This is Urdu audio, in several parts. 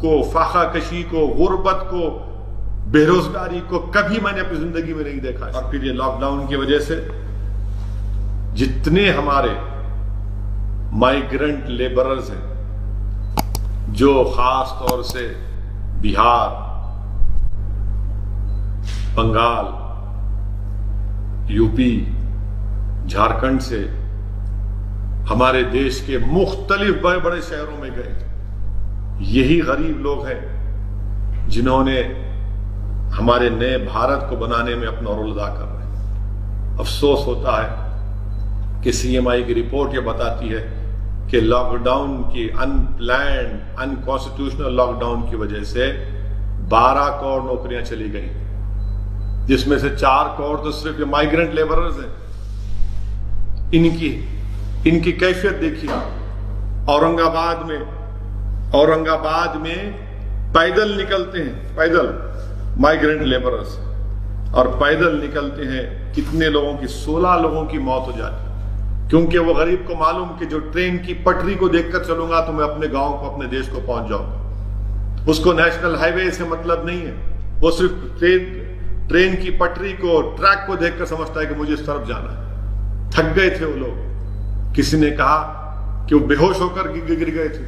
کو، فاقہ کشی کو، غربت کو، بے روزگاری کو کبھی میں نے اپنی زندگی میں نہیں دیکھا. اور پھر یہ لاک ڈاؤن کی وجہ سے جتنے ہمارے مائیگرنٹ لیبررز ہیں جو خاص طور سے بہار، بنگال، یو پی، جھارکھنڈ سے ہمارے دیش کے مختلف بڑے بڑے شہروں میں گئے، یہی غریب لوگ ہیں جنہوں نے ہمارے نئے بھارت کو بنانے میں اپنا رول ادا کر رہے ہیں. افسوس ہوتا ہے کہ سی ایم آئی کی رپورٹ یہ بتاتی ہے کہ لاک ڈاؤن کی ان پلانڈ ان کانسٹیٹیوشنل لاک ڈاؤن کی وجہ سے 12 کروڑ نوکریاں چلی گئی، جس میں سے 4 کروڑ تو صرف یہ مائیگرنٹ لیبررز ہیں. ان کی کیفیت دیکھیے. اورنگ آباد میں پیدل نکلتے ہیں، پیدل مائیگرنٹ لیبررز، اور پیدل نکلتے ہیں کتنے لوگوں کی 16 لوگوں کی موت ہو جاتی، کیونکہ وہ غریب کو معلوم کہ جو ٹرین کی پٹری کو دیکھ کر چلوں گا تو میں اپنے گاؤں کو، اپنے دیش کو پہنچ جاؤں گا. اس کو نیشنل ہائی وے سے مطلب نہیں ہے، وہ صرف ٹرین کی پٹری کو، ٹریک کو دیکھ کر سمجھتا ہے کہ مجھے اس طرف جانا ہے. تھک گئے تھے وہ لوگ. کسی نے کہا کہ وہ بے ہوش ہو کر گر گئے تھے.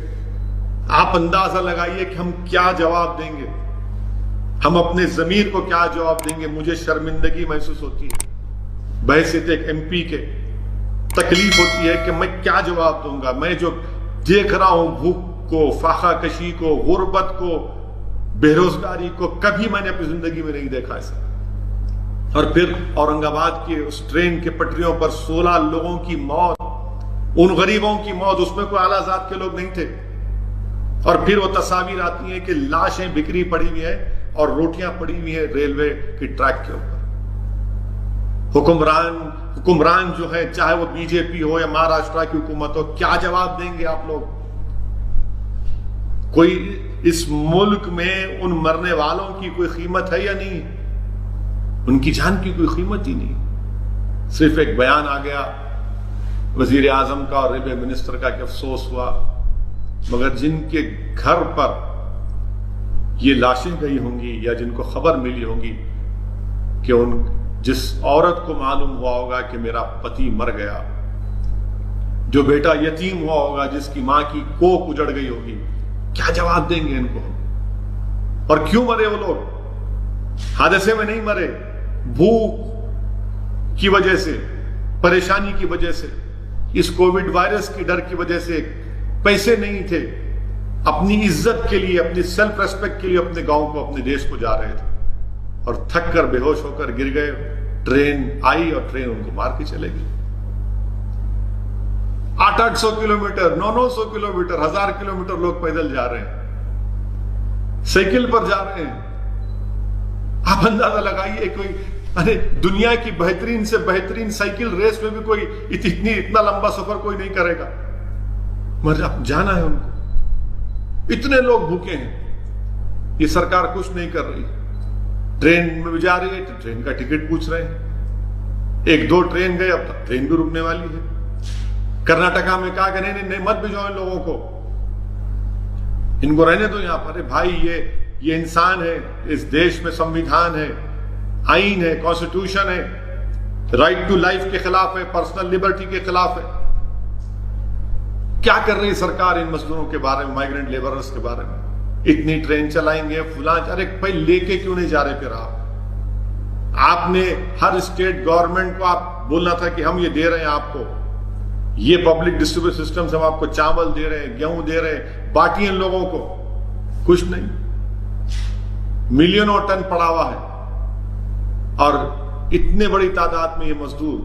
آپ اندازہ لگائیے کہ ہم کیا جواب دیں گے، ہم اپنے ضمیر کو کیا جواب دیں گے. مجھے شرمندگی محسوس ہوتی ہے بحیثیت ایک ایم پی کے. تکلیف ہوتی ہے کہ میں کیا جواب دوں گا. میں جو دیکھ رہا ہوں بھوک کو، فاقہ کشی کو، غربت کو، بے روزگاری کو کبھی میں نے اپنی زندگی میں نہیں دیکھا ایسا. اور پھر اورنگ آباد کی اس ٹرین کے پٹریوں پر 16 لوگوں کی موت، ان غریبوں کی موت، اس میں کوئی اعلیٰ ذات کے لوگ نہیں تھے. اور پھر وہ تصاویر آتی ہیں کہ لاشیں بکھری پڑی ہوئی ہیں اور روٹیاں پڑی ہوئی ہیں ریلوے کی ٹریک کے اوپر. حکمران جو ہے، چاہے وہ بی جے پی ہو یا مہاراشٹر کی حکومت ہو، کیا جواب دیں گے آپ لوگ؟ کوئی اس ملک میں ان مرنے والوں کی کوئی قیمت ہے یا نہیں؟ ان کی جان کی کوئی قیمت ہی نہیں. صرف ایک بیان آ گیا وزیر اعظم کا اور ریلوے منسٹر کا کہ افسوس ہوا، مگر جن کے گھر پر یہ لاشیں گئی ہوں گی یا جن کو خبر ملی ہوگی کہ جس عورت کو معلوم ہوا ہوگا کہ میرا پتی مر گیا، جو بیٹا یتیم ہوا ہوگا، جس کی ماں کی کوکھ اجڑ گئی ہوگی، کیا جواب دیں گے ان کو؟ اور کیوں مرے وہ لوگ؟ حادثے میں نہیں مرے، بھوک کی وجہ سے، پریشانی کی وجہ سے، اس کووڈ وائرس کی ڈر کی وجہ سے. پیسے نہیں تھے، اپنی عزت کے لیے، اپنی سیلف ریسپیکٹ کے لیے اپنے گاؤں کو، اپنے دیش کو جا رہے تھے اور تھک کر بے ہوش ہو کر گر گئے. ٹرین آئی اور ٹرین ان کو مار کے چلے گئی. 800 کلومیٹر، 900 کلومیٹر، 1000 کلومیٹر لوگ پیدل جا رہے ہیں، سائیکل پر جا رہے ہیں. آپ اندازہ لگائیے، کوئی دنیا کی بہترین سے بہترین سائیکل ریس میں بھی کوئی اتنا لمبا سفر کوئی نہیں کرے گا، مگر اب جانا ہے ان کو. اتنے لوگ بھوکے ہیں، یہ سرکار کچھ نہیں کر رہی. ٹرین میں بھی جا رہی ہے تو ٹرین کا ٹکٹ پوچھ رہے ہیں. 1-2 ٹرین گئے، اب تک ٹرین بھی رکنے والی ہے. کرناٹکا میں کہا کہ نہیں مت بھیجو ان لوگوں کو، ان کو رہنے دو یہاں پر. بھائی یہ انسان ہے، اس دیش میں سمویدھان ہے، آئین ہے، کانسٹیٹیوشن ہے، رائٹ ٹو لائف کے خلاف ہے، پرسنل لبرٹی کے خلاف ہے. کیا کر رہی سرکار ان مزدوروں کے بارے میں، مائیگرنٹ لیبررز کے بارے میں؟ اتنی ٹرین چلائیں گے فلاں، ارے بھائی لے کے کیوں نہیں جا رہے پھر آپ نے ہر اسٹیٹ گورنمنٹ کو آپ بولنا تھا کہ ہم یہ دے رہے ہیں آپ کو، یہ پبلک ڈسٹریبیوشن سسٹم سے ہم آپ کو چاول دے رہے ہیں، گیہوں دے رہے ہیں، بانٹی ان لوگوں کو. کچھ نہیں. ملینوں ٹن پڑا ہوا ہے. اور اتنے بڑی تعداد میں یہ مزدور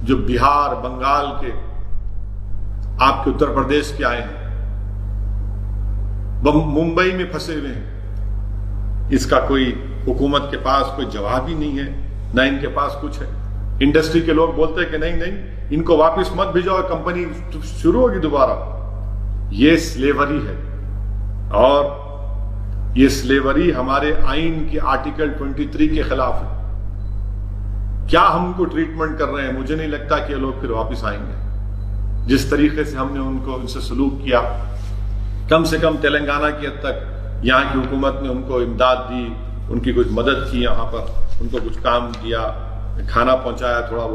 جو بہار، بنگال کے، آپ کے اتر پردیش کے آئے ہیں، ممبئی میں پھنسے ہوئے ہیں. اس کا کوئی حکومت کے پاس کوئی جواب ہی نہیں ہے، نہ ان کے پاس کچھ ہے. انڈسٹری کے لوگ بولتے ہیں کہ نہیں ان کو واپس مت بھیجو، کمپنی شروع ہوگی دوبارہ. یہ سلیوری ہے، اور یہ سلیوری ہمارے آئین کے آرٹیکل 23 کے خلاف ہے. کیا ہم کو ٹریٹمنٹ کر رہے ہیں؟ مجھے نہیں لگتا کہ یہ لوگ پھر واپس آئیں گے. جس طریقے سے ہم نے ان سے سلوک کیا، کم سے کم تلنگانہ کی حد تک یہاں کی حکومت نے ان کو امداد دی، ان کی کچھ مدد کی، یہاں پر ان کو کچھ کام دیا، کھانا پہنچایا تھوڑا